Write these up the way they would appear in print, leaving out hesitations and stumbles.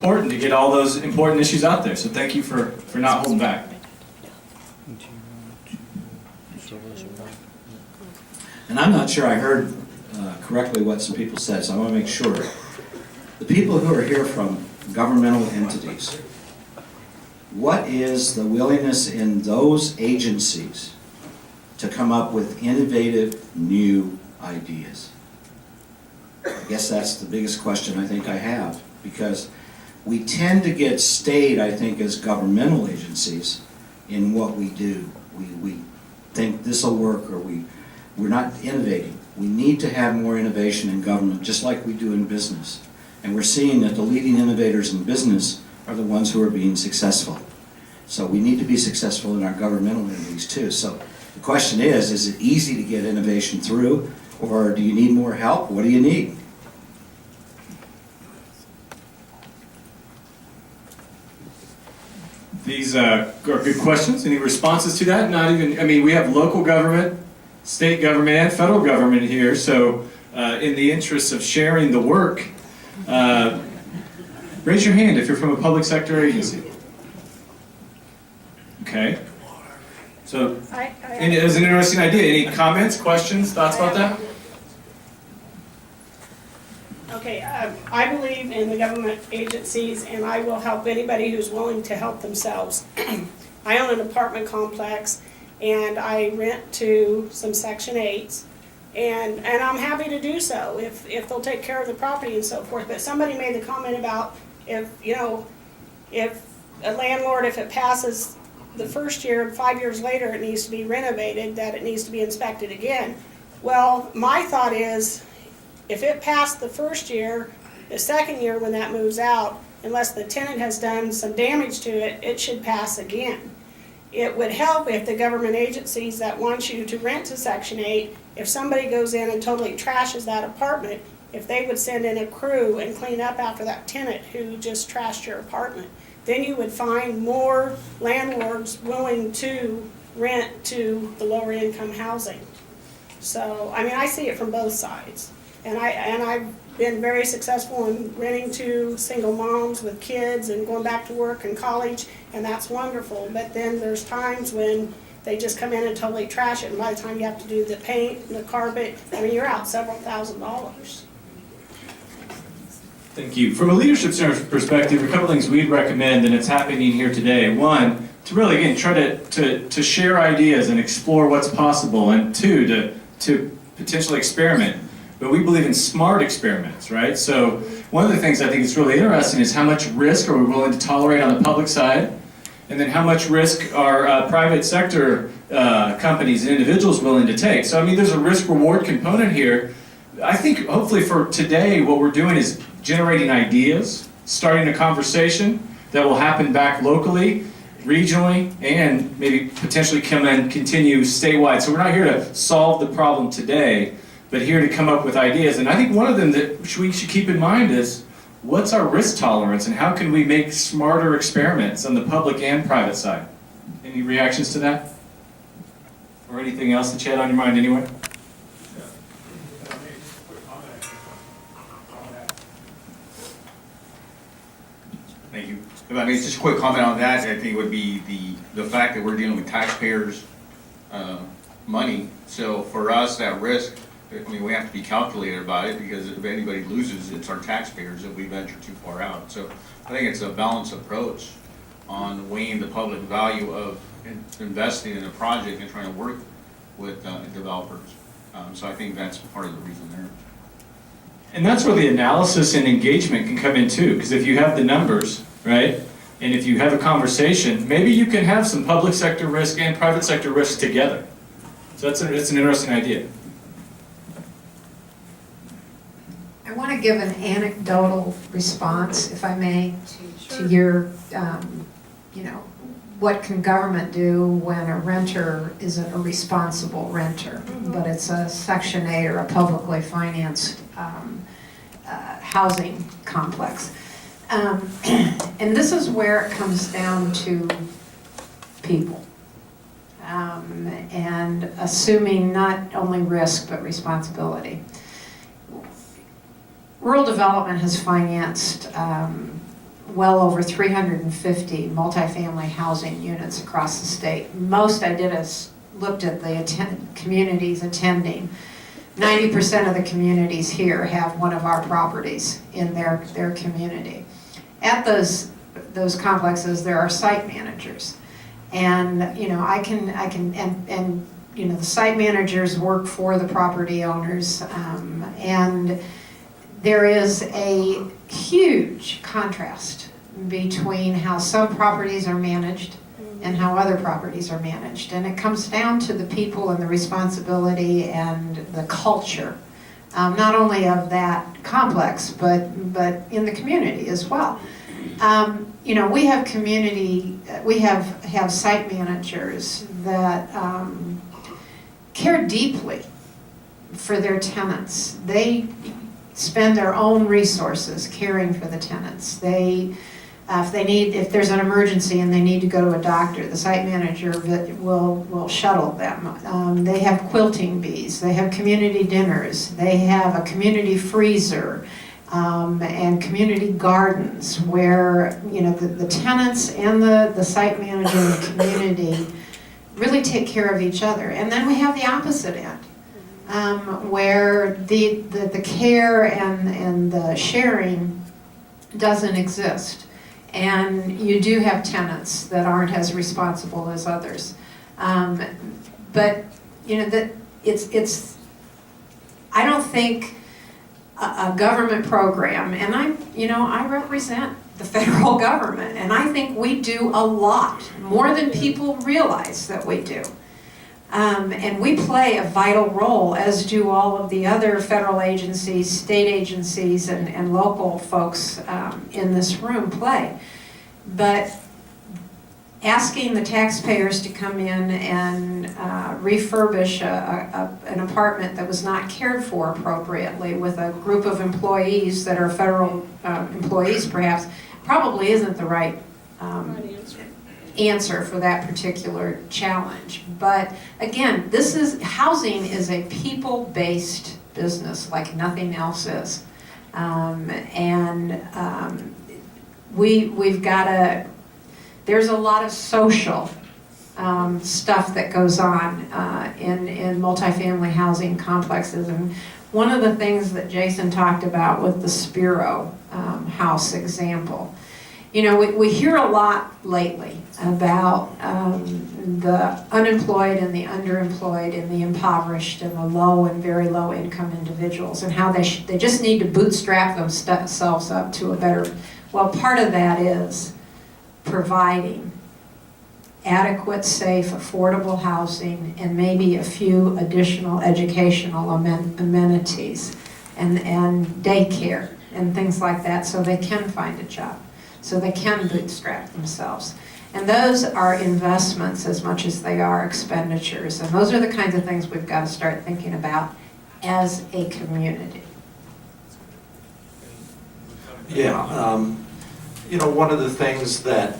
important to get all those important issues out there. So thank you for not holding back. And I'm not sure I heard correctly what some people said, so I want to make sure. The people who are here from governmental entities, what is the willingness in those agencies to come up with innovative new ideas? I guess that's the biggest question I think I have, because we tend to get stayed, I think, as governmental agencies in what we do. We think this will work, or we're not innovating. We need to have more innovation in government, just like we do in business. And we're seeing that the leading innovators in business are the ones who are being successful. So we need to be successful in our governmental entities too. So the question is it easy to get innovation through, or do you need more help? What do you need? These are good questions. Any responses to that? Not even, I mean, we have local government, state government, and federal government here. So in the interest of sharing the work, raise your hand if you're from a public sector agency. Okay. So it was an interesting idea. Any comments, questions, thoughts about that? Okay, I believe in the government agencies, and I will help anybody who's willing to help themselves. I own an apartment complex, and I rent to some Section 8s, and I'm happy to do so if they'll take care of the property and so forth. But somebody made the comment about if a landlord, if it passes the first year, 5 years later it needs to be renovated, that it needs to be inspected again. Well, my thought is, if it passed the first year, the second year when that moves out, unless the tenant has done some damage to it, it should pass again. It would help if the government agencies that want you to rent to Section 8, if somebody goes in and totally trashes that apartment, if they would send in a crew and clean up after that tenant who just trashed your apartment, then you would find more landlords willing to rent to the lower income housing. So, I mean, I see it from both sides. And I've been very successful in renting to single moms with kids and going back to work and college, and that's wonderful. But then there's times when they just come in and totally trash it, and by the time you have to do the paint and the carpet, I mean, you're out several $1,000s. Thank you. From a leadership center perspective, a couple things we'd recommend, and it's happening here today. One, to really, again, try to share ideas and explore what's possible, and two, to potentially experiment. But we believe in smart experiments, right? So one of the things I think is really interesting is how much risk are we willing to tolerate on the public side, and then how much risk are private sector companies and individuals willing to take. So I mean, there's a risk-reward component here. I think hopefully for today what we're doing is generating ideas, starting a conversation that will happen back locally, regionally, and maybe potentially come and continue statewide. So we're not here to solve the problem today, but here to come up with ideas. And I think one of them that we should keep in mind is, what's our risk tolerance and how can we make smarter experiments on the public and private side? Any reactions to that? Or anything else that you had on your mind anyway? Thank you. I mean, just a quick comment on that. I think it would be the fact that we're dealing with taxpayers' money. So for us, that risk, I mean, we have to be calculated about it, because if anybody loses, it's our taxpayers if we venture too far out. So I think it's a balanced approach on weighing the public value of investing in a project and trying to work with developers. So I think that's part of the reason there. And that's where the analysis and engagement can come in too, because if you have the numbers, right, and if you have a conversation, maybe you can have some public sector risk and private sector risk together. So that's an interesting idea. I want to give an anecdotal response, if I may, to your, what can government do when a renter isn't a responsible renter, but it's a Section 8 or a publicly financed housing complex. And this is where it comes down to people. And assuming not only risk, but responsibility. Rural Development has financed well over 350 multifamily housing units across the state. Most I did is looked at the communities attending. 90% of the communities here have one of our properties in their community. At those complexes, there are site managers. And, you know, and you know, the site managers work for the property owners, and there is a huge contrast between how some properties are managed and how other properties are managed. And it comes down to the people and the responsibility and the culture, not only of that complex, but in the community as well. You know, we have have site managers that care deeply for their tenants. They spend their own resources caring for the tenants. If there's an emergency and they need to go to a doctor, the site manager will shuttle them. They have quilting bees, they have community dinners, they have a community freezer, and community gardens where, you know, the tenants and the site manager and the community really take care of each other. And then we have the opposite end, where the care and the sharing doesn't exist. And you do have tenants that aren't as responsible as others. But, you know, that I don't think a government program, and I represent the federal government, and I think we do a lot, more than people realize that we do. And we play a vital role, as do all of the other federal agencies, state agencies, and local folks in this room play. But asking the taxpayers to come in and refurbish an apartment that was not cared for appropriately with a group of employees that are federal employees perhaps, probably isn't the right answer for that particular challenge. But again, housing is a people-based business like nothing else is. We've got there's a lot of social stuff that goes on in multifamily housing complexes. And one of the things that Jason talked about with the Spiro house example, you know, we hear a lot lately about the unemployed and the underemployed and the impoverished and the low and very low income individuals, and how they just need to bootstrap themselves up to a better, well, part of that is providing adequate, safe, affordable housing and maybe a few additional educational amenities and daycare and things like that, so they can find a job, so they can bootstrap themselves. And those are investments as much as they are expenditures. And those are the kinds of things we've got to start thinking about as a community. Yeah, you know, one of the things that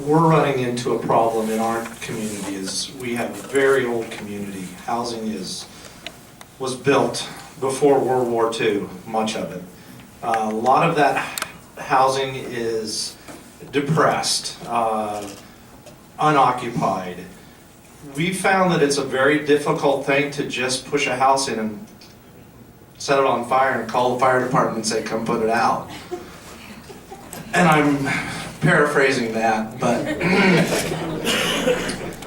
we're running into a problem in our community is we have a very old community. Housing was built before World War II, much of it. A lot of that housing is depressed, unoccupied. We found that it's a very difficult thing to just push a house in and set it on fire and call the fire department and say, come put it out. And I'm paraphrasing that, but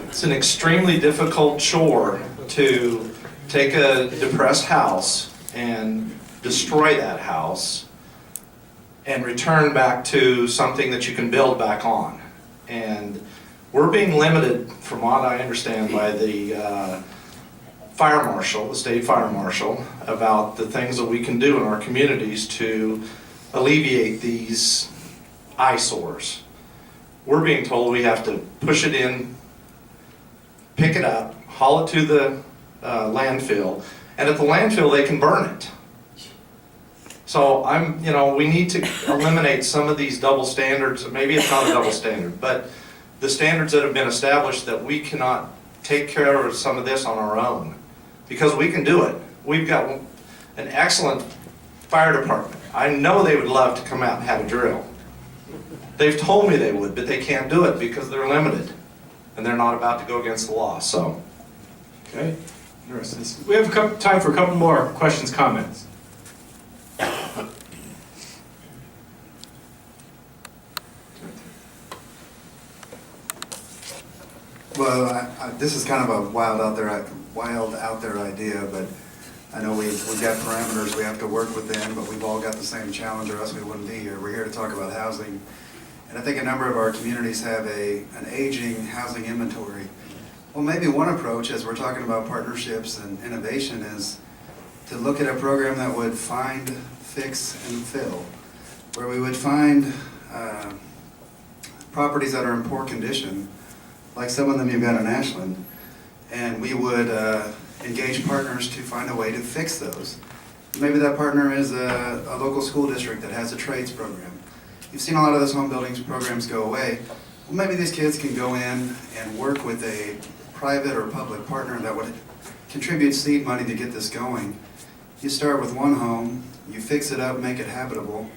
it's an extremely difficult chore to take a depressed house and destroy that house and return back to something that you can build back on. And we're being limited, from what I understand, by the fire marshal, the state fire marshal, about the things that we can do in our communities to alleviate these eyesores. We're being told we have to push it in, pick it up, haul it to the landfill, and at the landfill they can burn it. So we need to eliminate some of these double standards. Maybe it's not a double standard, but the standards that have been established that we cannot take care of some of this on our own, because we can do it. We've got an excellent fire department. I know they would love to come out and have a drill. They've told me they would, but they can't do it because they're limited. And they're not about to go against the law, so. Okay, interesting. We have time for a couple more questions, comments. Well, this is kind of a wild out there idea, but I know we've got parameters, we have to work within, but we've all got the same challenge, or else we wouldn't be here. We're here to talk about housing, and I think a number of our communities have an aging housing inventory. Well, maybe one approach, as we're talking about partnerships and innovation, is to look at a program that would find, fix, and fill, where we would find properties that are in poor condition, like some of them you've got in Ashland, and we would engage partners to find a way to fix those. Maybe that partner is a local school district that has a trades program. You've seen a lot of those home buildings programs go away. Well, maybe these kids can go in and work with a private or public partner that would contribute seed money to get this going. You start with one home, you fix it up, make it habitable,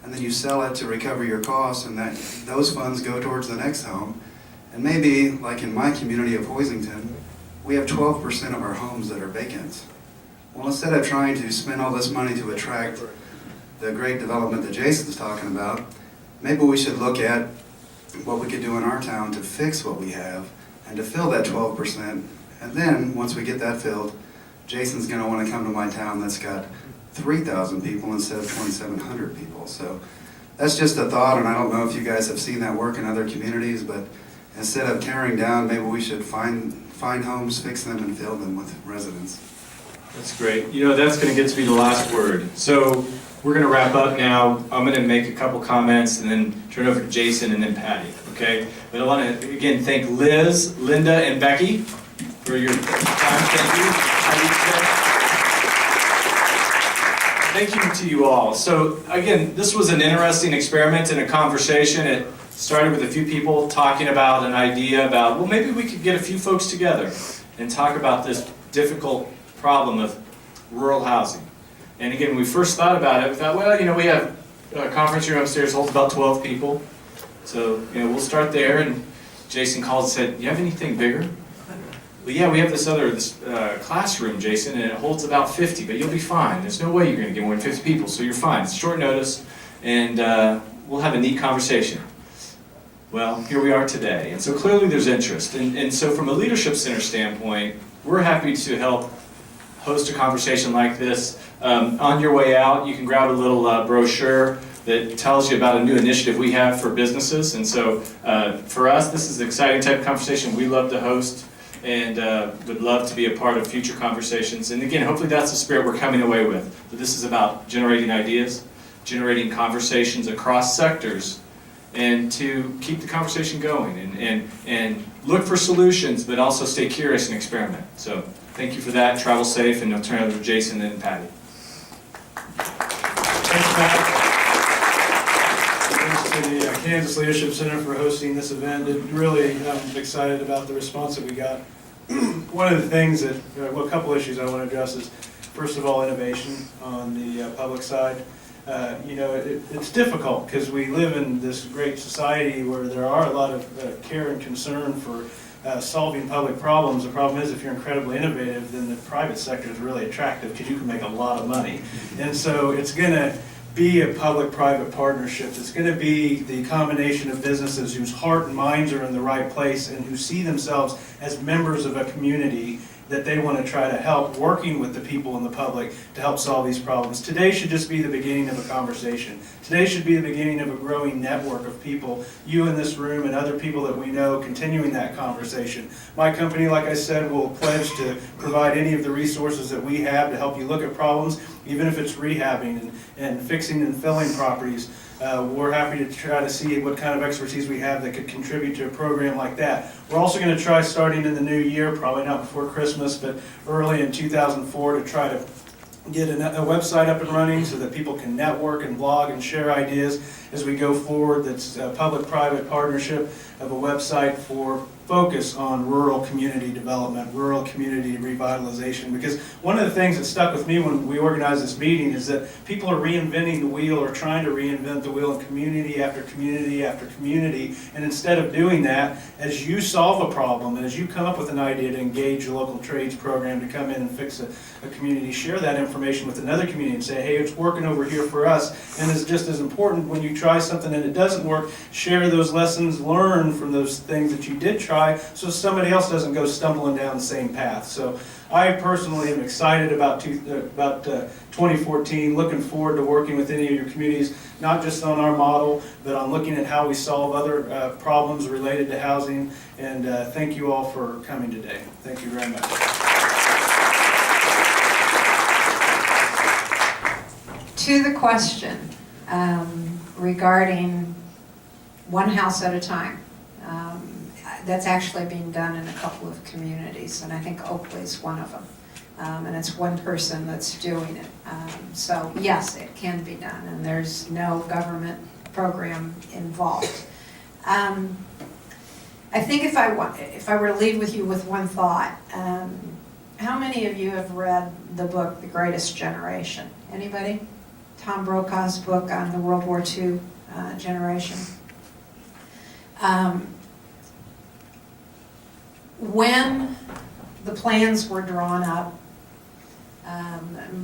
and then you sell it to recover your costs, and those funds go towards the next home. And maybe, like in my community of Hoisington, we have 12% of our homes that are vacant. Well, instead of trying to spend all this money to attract the great development that Jason's talking about, maybe we should look at what we could do in our town to fix what we have and to fill that 12%. And then, once we get that filled, Jason's going to want to come to my town that's got 3,000 people instead of 2,700 people. So that's just a thought, and I don't know if you guys have seen that work in other communities, but instead of tearing down, maybe we should find homes, fix them, and fill them with residents. That's great. You know, that's going to get to be the last word. So we're going to wrap up now. I'm going to make a couple comments and then turn it over to Jason and then Patty, okay? But I want to, again, thank Liz, Linda, and Becky for your time. Thank you. Thank you to you all. So again, this was an interesting experiment and a conversation. It started with a few people talking about an idea about, well, maybe we could get a few folks together and talk about this difficult problem of rural housing. And again, when we first thought about it, we thought, well, you know, we have a conference room upstairs, holds about 12 people. So, you know, we'll start there. And Jason called and said, you have anything bigger? Well, yeah, we have this classroom, Jason, and it holds about 50, but you'll be fine. There's no way you're going to get more than 50 people, so you're fine. It's short notice, and we'll have a neat conversation. Well, here we are today, and so clearly there's interest. And so from a Leadership Center standpoint, we're happy to help host a conversation like this. On your way out, you can grab a little brochure that tells you about a new initiative we have for businesses. And so for us, this is an exciting type of conversation we love to host and would love to be a part of future conversations. And again, hopefully that's the spirit we're coming away with. That this is about generating ideas, generating conversations across sectors, and to keep the conversation going and look for solutions, but also stay curious and experiment. So thank you for that. Travel safe, and I'll turn it over to Jason and Patty. Thanks, Pat. Thanks to the Kansas Leadership Center for hosting this event. I'm excited about the response that we got. One of the things that, a couple issues I want to address is, first of all, innovation on the public side. It's difficult because we live in this great society where there are a lot of care and concern for solving public problems. The problem is if you're incredibly innovative, then the private sector is really attractive because you can make a lot of money. And so it's going to be a public-private partnership. It's going to be the combination of businesses whose heart and minds are in the right place and who see themselves as members of a community that they want to try to help, working with the people in the public to help solve these problems. Today should just be the beginning of a conversation. Today should be the beginning of a growing network of people, you in this room and other people that we know, continuing that conversation. My company, like I said, will pledge to provide any of the resources that we have to help you look at problems, even if it's rehabbing and fixing and filling properties. We're happy to try to see what kind of expertise we have that could contribute to a program like that. We're also going to try, starting in the new year, probably not before Christmas, but early in 2004, to try to get a website up and running so that people can network and blog and share ideas. as we go forward that's a public-private partnership of a website for focus on rural community development, rural community revitalization. Because one of the things that stuck with me when we organized this meeting is that people are reinventing the wheel or trying to reinvent the wheel in community after community after community. And instead of doing that, as you solve a problem, and as you come up with an idea to engage a local trades program to come in and fix a community, share that information with another community and say, hey, it's working over here for us. And it's just as important when you try something and it doesn't work, share those lessons learned from those things that you did try, so somebody else doesn't go stumbling down the same path. So I personally am excited about 2014, looking forward to working with any of your communities, not just on our model, but on looking at how we solve other problems related to housing. And thank you all for coming today. Thank you very much. To the question regarding one house at a time, that's actually being done in a couple of communities, and I think Oakley's one of them. And it's one person that's doing it. So yes, it can be done, and there's no government program involved. I think if I were to leave with you with one thought, how many of you have read the book The Greatest Generation? Anybody? Tom Brokaw's book on the World War II generation. When the plans were drawn up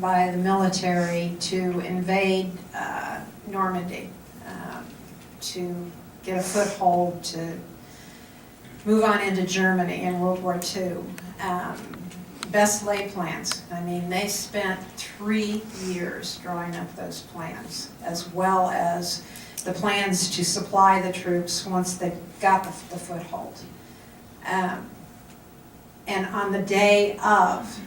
by the military to invade Normandy, to get a foothold to move on into Germany in World War II, best laid plans. I mean, they spent 3 years drawing up those plans, as well as the plans to supply the troops once they got the foothold. And on the day of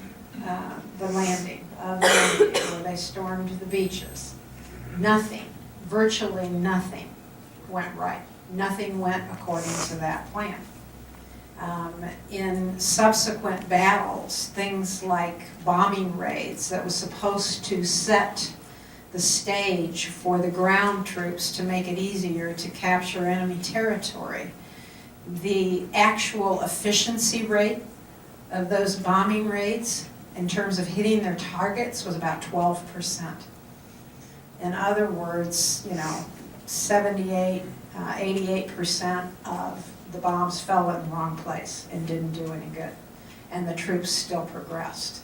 the landing of Normandy, where they stormed the beaches, nothing, virtually nothing went right. Nothing went according to that plan. In subsequent battles, things like bombing raids that was supposed to set the stage for the ground troops to make it easier to capture enemy territory, the actual efficiency rate of those bombing raids in terms of hitting their targets was about 12%. In other words, 78, 88% of the bombs fell in the wrong place and didn't do any good. And the troops still progressed.